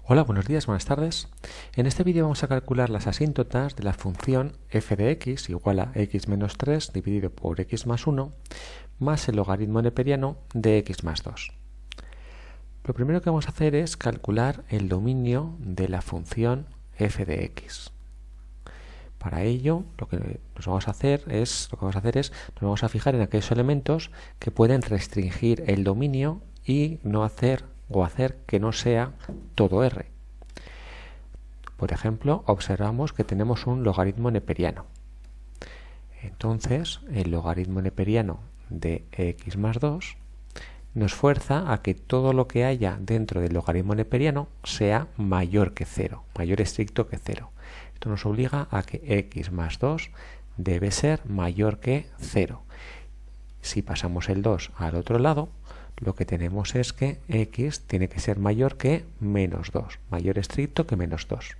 Hola, buenos días, buenas tardes. En este vídeo vamos a calcular las asíntotas de la función f de x igual a x menos 3 dividido por x más 1 más el logaritmo neperiano de x más 2. Lo primero que vamos a hacer es calcular el dominio de la función f de x. Para ello, lo que vamos a hacer es nos vamos a fijar en aquellos elementos que pueden restringir el dominio y no hacer que no sea todo R. Por ejemplo, observamos que tenemos un logaritmo neperiano. Entonces, el logaritmo neperiano de x más 2 nos fuerza a que todo lo que haya dentro del logaritmo neperiano sea mayor que 0, mayor estricto que 0. Esto nos obliga a que x más 2 debe ser mayor que 0. Si pasamos el 2 al otro lado, lo que tenemos es que x tiene que ser mayor que menos 2, mayor estricto que menos 2.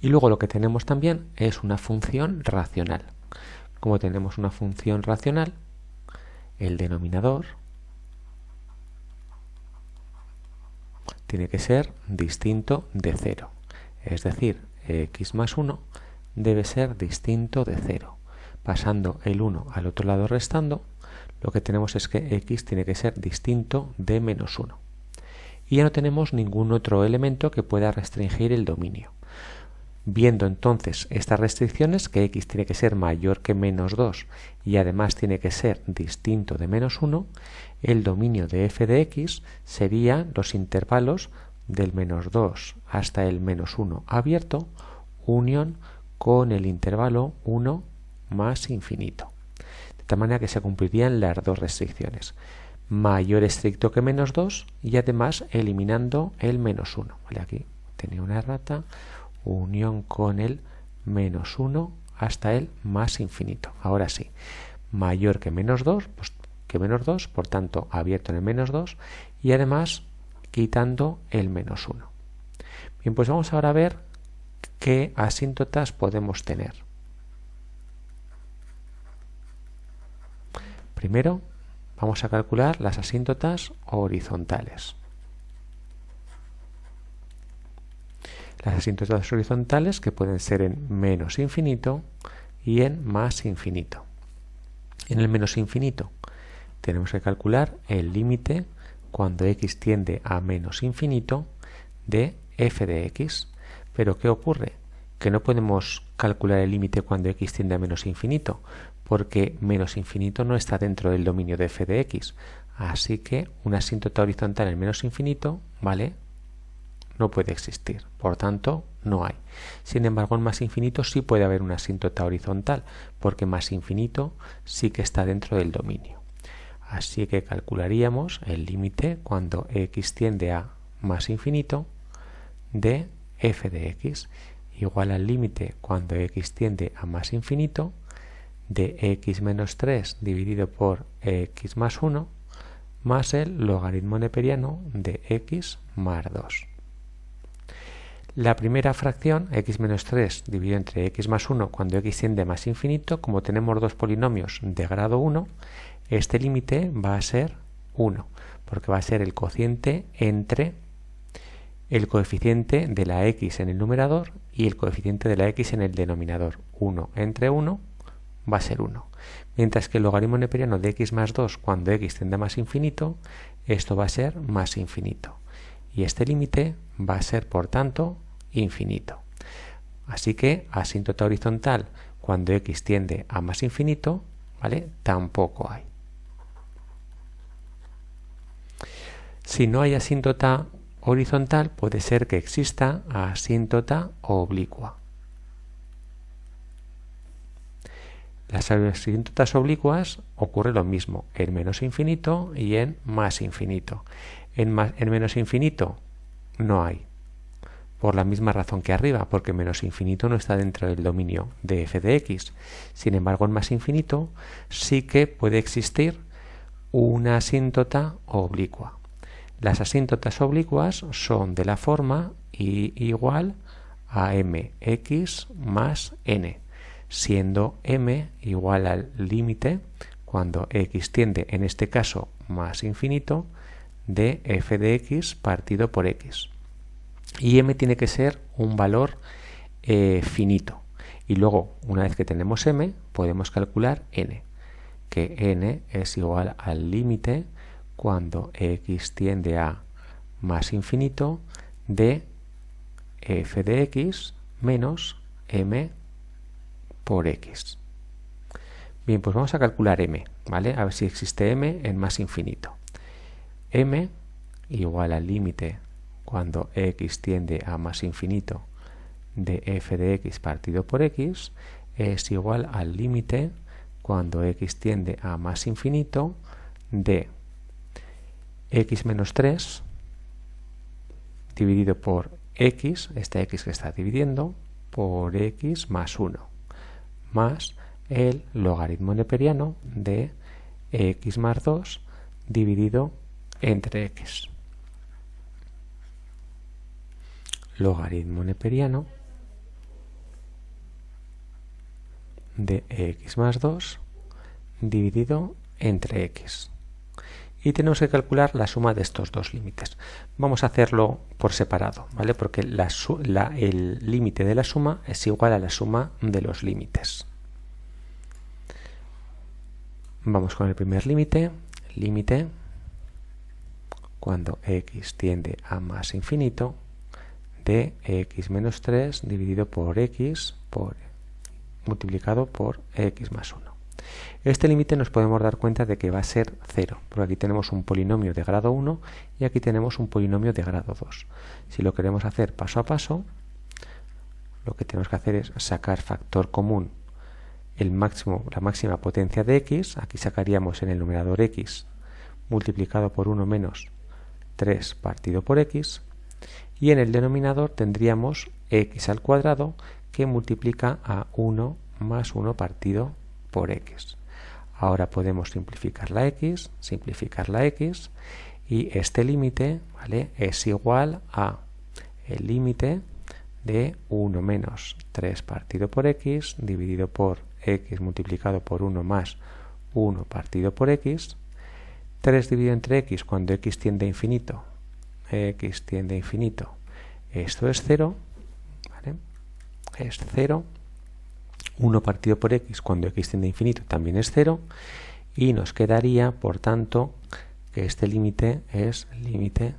Y luego lo que tenemos también es una función racional. Como tenemos una función racional, el denominador tiene que ser distinto de 0. Es decir, x más 1 debe ser distinto de 0. Pasando el 1 al otro lado restando, lo que tenemos es que x tiene que ser distinto de menos 1. Y ya no tenemos ningún otro elemento que pueda restringir el dominio. Viendo entonces estas restricciones, que x tiene que ser mayor que menos 2 y además tiene que ser distinto de menos 1, el dominio de f de x sería los intervalos del menos 2 hasta el menos 1 abierto, unión con el intervalo 1 más infinito. De tal manera que se cumplirían las dos restricciones. Mayor estricto que menos 2 y además eliminando el menos 1. ¿Vale? Aquí tenía una errata. Unión con el menos 1 hasta el más infinito. Ahora sí, mayor que menos 2, por tanto abierto en el menos 2 y además quitando el menos 1. Bien, pues vamos ahora a ver qué asíntotas podemos tener. Primero vamos a calcular las asíntotas horizontales. Las asíntotas horizontales que pueden ser en menos infinito y en más infinito. En el menos infinito tenemos que calcular el límite cuando x tiende a menos infinito de f de x. Pero ¿qué ocurre? Que no podemos calcular el límite cuando x tiende a menos infinito, porque menos infinito no está dentro del dominio de f de x. Así que una asíntota horizontal en menos infinito, ¿vale?, no puede existir, por tanto no hay. Sin embargo, en más infinito sí puede haber una asíntota horizontal, porque más infinito sí que está dentro del dominio. Así que calcularíamos el límite cuando x tiende a más infinito de f de x, igual al límite cuando x tiende a más infinito de x menos 3 dividido por x más 1 más el logaritmo neperiano de x más 2. La primera fracción, x menos 3 dividido entre x más 1 cuando x tiende a más infinito, como tenemos dos polinomios de grado 1, este límite va a ser 1, porque va a ser el cociente entre el coeficiente de la x en el numerador y el coeficiente de la x en el denominador. 1 entre 1 va a ser 1. Mientras que el logaritmo neperiano de x más 2 cuando x tiende a más infinito, esto va a ser más infinito. Y este límite va a ser, por tanto, infinito. Así que asíntota horizontal cuando x tiende a más infinito, ¿vale?, tampoco hay. Si no hay asíntota horizontal, puede ser que exista asíntota oblicua. Las asíntotas oblicuas ocurre lo mismo en menos infinito y en más infinito. En menos infinito no hay, por la misma razón que arriba, porque menos infinito no está dentro del dominio de f de x. Sin embargo, en más infinito sí que puede existir una asíntota oblicua. Las asíntotas oblicuas son de la forma y igual a mx más n, siendo m igual al límite cuando x tiende, en este caso, más infinito, de f de x partido por x. y m tiene que ser un valor finito. Y luego, una vez que tenemos m, podemos calcular n, que n es igual al límite cuando x tiende a más infinito de f de x menos m por x. Bien, pues vamos a calcular m, ¿vale? A ver si existe m en más infinito. M igual al límite cuando x tiende a más infinito de f de x partido por x es igual al límite cuando x tiende a más infinito de x menos 3 dividido por x, esta x que está dividiendo, por x más 1, más el logaritmo neperiano de x más 2 dividido entre x. Logaritmo neperiano de x más 2 dividido entre x. Y tenemos que calcular la suma de estos dos límites. Vamos a hacerlo por separado, ¿vale? Porque el límite de la suma es igual a la suma de los límites. Vamos con el primer límite. Límite cuando x tiende a más infinito de x menos 3 dividido por x multiplicado por x más 1. Este límite nos podemos dar cuenta de que va a ser 0, porque aquí tenemos un polinomio de grado 1 y aquí tenemos un polinomio de grado 2. Si lo queremos hacer paso a paso, lo que tenemos que hacer es sacar factor común la máxima potencia de x. Aquí sacaríamos en el numerador x multiplicado por 1 menos 3 partido por x, y en el denominador tendríamos x al cuadrado que multiplica a 1 más 1 partido por x. Ahora podemos simplificar la x y este límite, ¿vale?, es igual a el límite de 1 menos 3 partido por x dividido por x multiplicado por 1 más 1 partido por x. 3 dividido entre x cuando x tiende a infinito, esto es 0, ¿vale? Es 0. 1 partido por x cuando x tiende a infinito también es 0, y nos quedaría, por tanto, que este límite es límite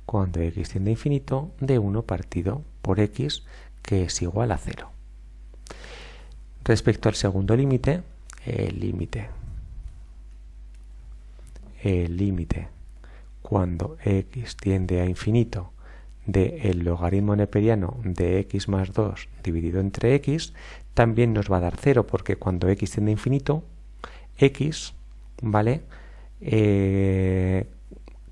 cuando x tiende a infinito de 1 partido por x, que es igual a 0. Respecto al segundo límite, el límite cuando x tiende a infinito del logaritmo neperiano de x más 2 dividido entre x, también nos va a dar 0, porque cuando x tiende a infinito, x, ¿vale?,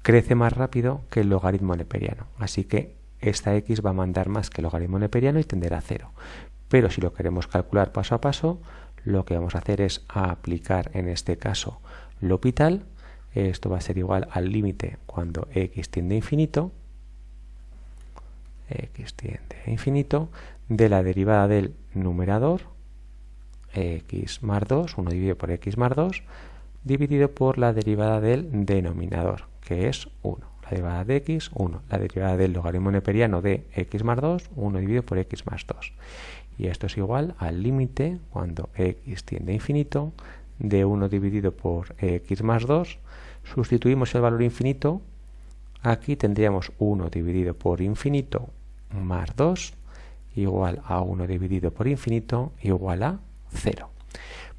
crece más rápido que el logaritmo neperiano. Así que esta x va a mandar más que el logaritmo neperiano y tenderá a 0. Pero si lo queremos calcular paso a paso, lo que vamos a hacer es aplicar en este caso L'Hopital. Esto va a ser igual al límite cuando x tiende a infinito, de la derivada del numerador, x más 2, 1 dividido por x más 2, dividido por la derivada del denominador, que es 1. La derivada de x, 1. La derivada del logaritmo neperiano de x más 2, 1 dividido por x más 2. Y esto es igual al límite cuando x tiende a infinito de 1 dividido por x más 2. Sustituimos el valor infinito. Aquí tendríamos 1 dividido por infinito más 2 igual a 1 dividido por infinito igual a 0.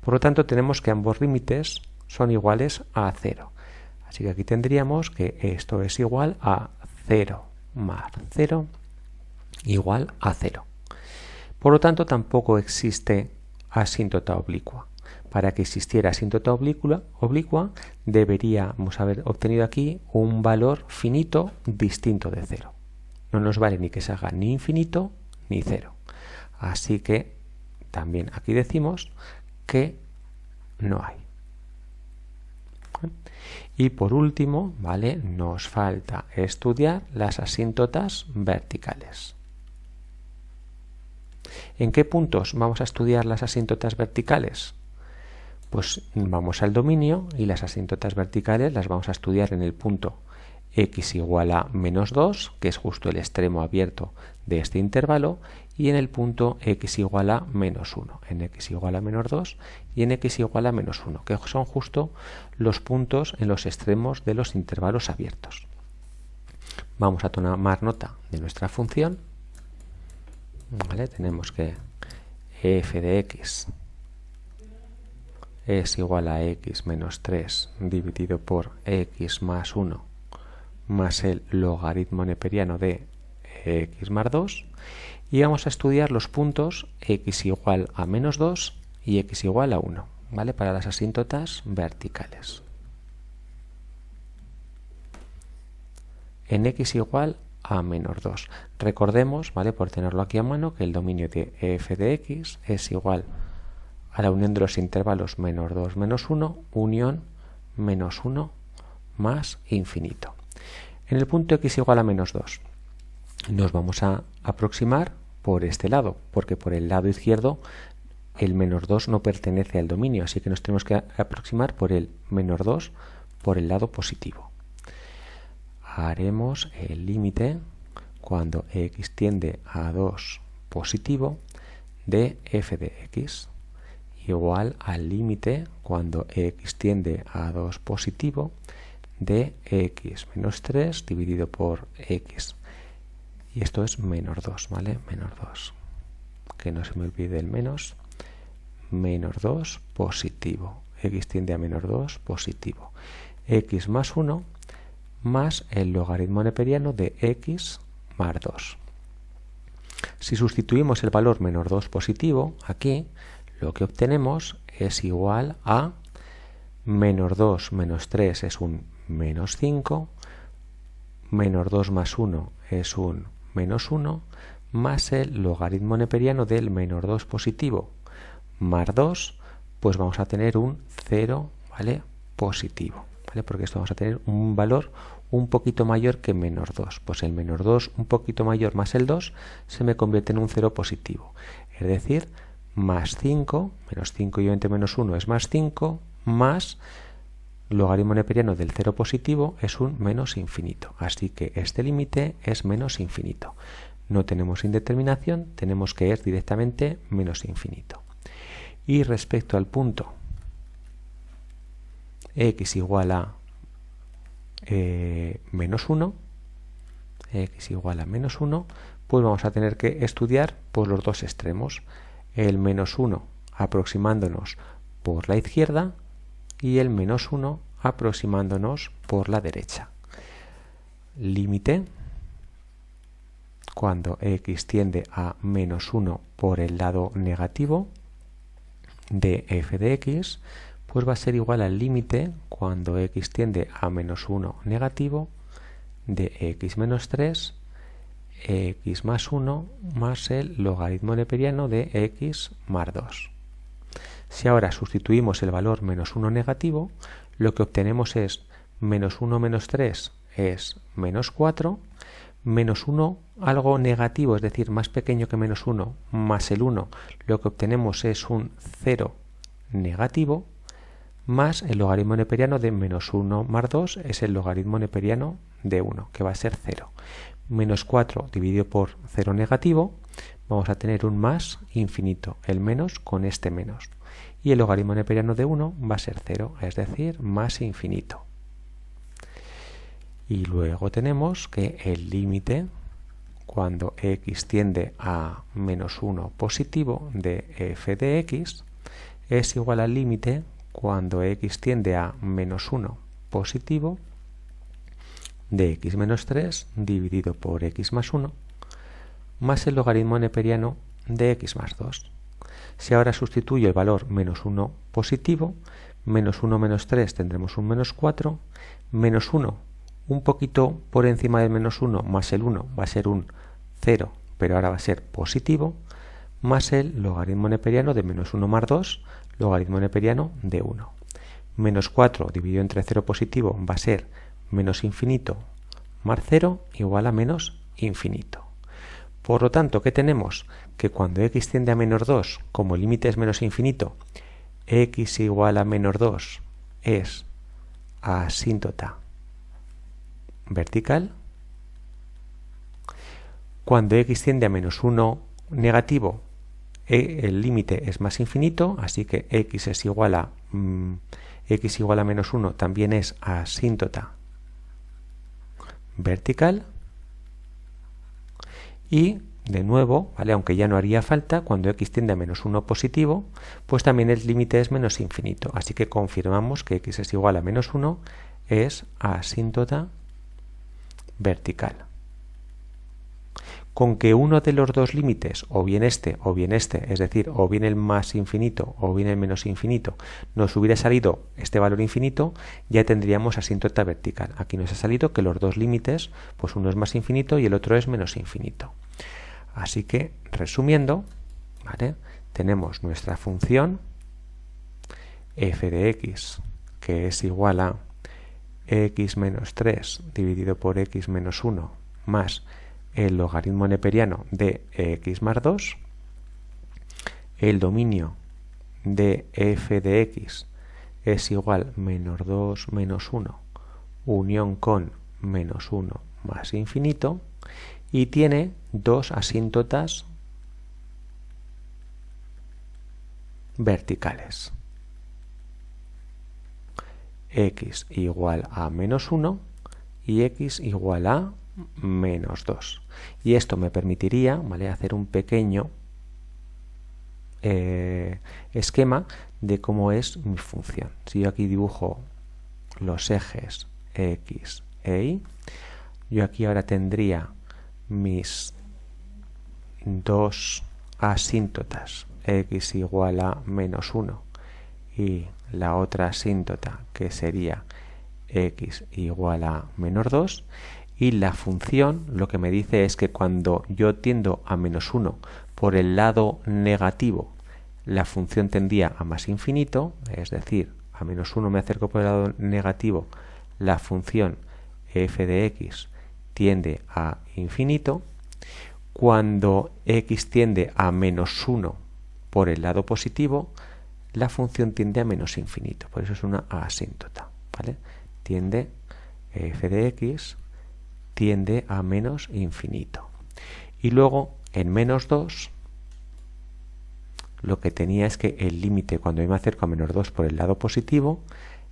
Por lo tanto, tenemos que ambos límites son iguales a 0. Así que aquí tendríamos que esto es igual a 0 más 0 igual a 0. Por lo tanto, tampoco existe asíntota oblicua. Para que existiera asíntota oblicua, deberíamos haber obtenido aquí un valor finito distinto de 0. No nos vale ni que se haga ni infinito ni 0. Así que también aquí decimos que no hay. Y por último, ¿vale?, nos falta estudiar las asíntotas verticales. ¿En qué puntos vamos a estudiar las asíntotas verticales? Pues vamos al dominio y las asíntotas verticales las vamos a estudiar en el punto x igual a menos 2, que es justo el extremo abierto de este intervalo, y en el punto x igual a menos 1, en x igual a menos 2 y en x igual a menos 1, que son justo los puntos en los extremos de los intervalos abiertos. Vamos a tomar nota de nuestra función. ¿Vale? Tenemos que f de x es igual a x menos 3 dividido por x más 1 más el logaritmo neperiano de x más 2, y vamos a estudiar los puntos x igual a menos 2 y x igual a 1, ¿vale? Para las asíntotas verticales. En x igual a menos 2. Recordemos, ¿vale? Por tenerlo aquí a mano, que el dominio de f de x es igual a la unión de los intervalos menos 2 menos 1, unión menos 1 más infinito. En el punto x igual a menos 2 nos vamos a aproximar por este lado, porque por el lado izquierdo el menos 2 no pertenece al dominio, así que nos tenemos que aproximar por el menos 2 por el lado positivo. Haremos el límite cuando x tiende a 2 positivo de f de x igual al límite cuando x tiende a 2 positivo de x menos 3 dividido por x. Y esto es menos 2, ¿vale? Menos 2. Que no se me olvide el menos. Menos 2 positivo. X tiende a menos 2 positivo. X más 1 más el logaritmo neperiano de x más 2. Si sustituimos el valor menos 2 positivo, aquí lo que obtenemos es igual a menos 2 menos 3 es un menos 5, menos 2 más 1 es un menos 1, más el logaritmo neperiano del menos 2 positivo más 2, pues vamos a tener un 0, ¿vale? Positivo, ¿vale? Porque esto vamos a tener un valor un poquito mayor que menos 2. Pues el menos 2 un poquito mayor más el 2 se me convierte en un 0 positivo. Es decir, más 5, menos 5 y 20 menos 1 es más 5, más logaritmo neperiano del 0 positivo es un menos infinito. Así que este límite es menos infinito. No tenemos indeterminación, tenemos que ir directamente menos infinito. Y respecto al punto x igual a menos 1, x igual a menos 1, pues vamos a tener que estudiar por los dos extremos. El menos 1 aproximándonos por la izquierda y el menos 1 aproximándonos por la derecha. Límite cuando x tiende a menos 1 por el lado negativo de f de x, pues va a ser igual al límite cuando x tiende a menos 1 negativo de x menos 3, x más 1 más el logaritmo neperiano de x más 2. Si ahora sustituimos el valor menos 1 negativo, lo que obtenemos es menos 1 menos 3 es menos 4, menos 1 algo negativo, es decir, más pequeño que menos 1, más el 1, lo que obtenemos es un 0 negativo, más el logaritmo neperiano de menos 1 más 2 es el logaritmo neperiano de 1, que va a ser 0. Menos 4 dividido por 0 negativo, vamos a tener un más infinito, el menos con este menos. Y el logaritmo neperiano de 1 va a ser 0, es decir, más infinito. Y luego tenemos que el límite cuando x tiende a menos 1 positivo de f de x es igual al límite cuando x tiende a menos 1 positivo de x menos 3 dividido por x más 1 más el logaritmo neperiano de x más 2. Si ahora sustituyo el valor menos 1 positivo, menos 1 menos 3 tendremos un menos 4, menos 1 un poquito por encima del menos 1 más el 1 va a ser un 0, pero ahora va a ser positivo, más el logaritmo neperiano de menos 1 más 2, logaritmo neperiano de 1. Menos 4 dividido entre 0 positivo va a ser menos infinito más 0 igual a menos infinito. Por lo tanto, ¿qué tenemos? Que cuando x tiende a menos 2, como el límite es menos infinito, x igual a menos 2 es asíntota vertical. Cuando x tiende a menos 1 negativo, el límite es más infinito, así que x es igual a x igual a menos 1 también es asíntota vertical. Y de nuevo, ¿vale? Aunque ya no haría falta, cuando x tiende a menos 1 positivo, pues también el límite es menos infinito. Así que confirmamos que x es igual a menos 1 es asíntota vertical. Con que uno de los dos límites, o bien este, es decir, o bien el más infinito o bien el menos infinito, nos hubiera salido este valor infinito, ya tendríamos asíntota vertical. Aquí nos ha salido que los dos límites, pues uno es más infinito y el otro es menos infinito. Así que, resumiendo, ¿vale? Tenemos nuestra función f de x, que es igual a x menos 3 dividido por x menos 1 más el logaritmo neperiano de x más 2, el dominio de f de x es igual menos 2 menos 1 unión con menos 1 más infinito y tiene dos asíntotas verticales, x igual a menos 1 y x igual a menos 2. Y esto me permitiría, ¿vale?, hacer un pequeño esquema de cómo es mi función. Si yo aquí dibujo los ejes x e y, yo aquí ahora tendría mis dos asíntotas, x igual a menos 1 y la otra asíntota que sería x igual a menos 2, y la función lo que me dice es que cuando yo tiendo a menos 1 por el lado negativo, la función tendía a más infinito, es decir, a menos 1 me acerco por el lado negativo, la función f de x tiende a infinito. Cuando x tiende a menos 1 por el lado positivo, la función tiende a menos infinito, por eso es una asíntota, ¿vale? Tiende, f de x tiende a menos infinito. Y luego, en menos 2, lo que tenía es que el límite, cuando yo me acerco a menos 2 por el lado positivo,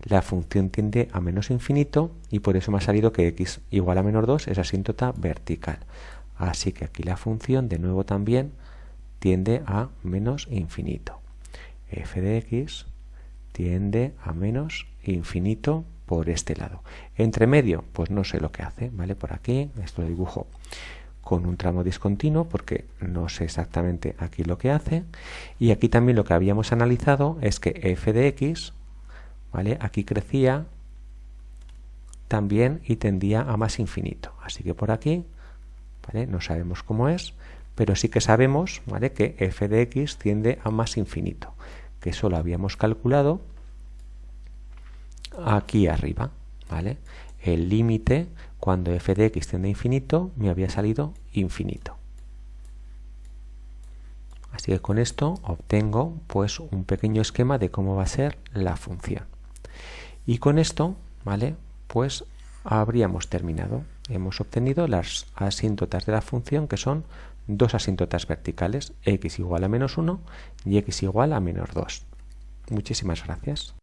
la función tiende a menos infinito y por eso me ha salido que x igual a menos 2 es asíntota vertical. Así que aquí la función, de nuevo también, tiende a menos infinito. F de x tiende a menos infinito por este lado. Entre medio, pues no sé lo que hace, ¿vale? Por aquí, esto lo dibujo con un tramo discontinuo porque no sé exactamente aquí lo que hace. Y aquí también lo que habíamos analizado es que f de x, ¿vale?, aquí crecía también y tendía a más infinito. Así que por aquí, ¿vale?, no sabemos cómo es, pero sí que sabemos, ¿vale?, que f de x tiende a más infinito, que eso lo habíamos calculado aquí arriba, ¿vale? El límite cuando f de x tiende a infinito me había salido infinito. Así que con esto obtengo pues un pequeño esquema de cómo va a ser la función. Y con esto, ¿vale?, pues habríamos terminado. Hemos obtenido las asíntotas de la función, que son dos asíntotas verticales, x igual a menos 1 y x igual a menos 2. Muchísimas gracias.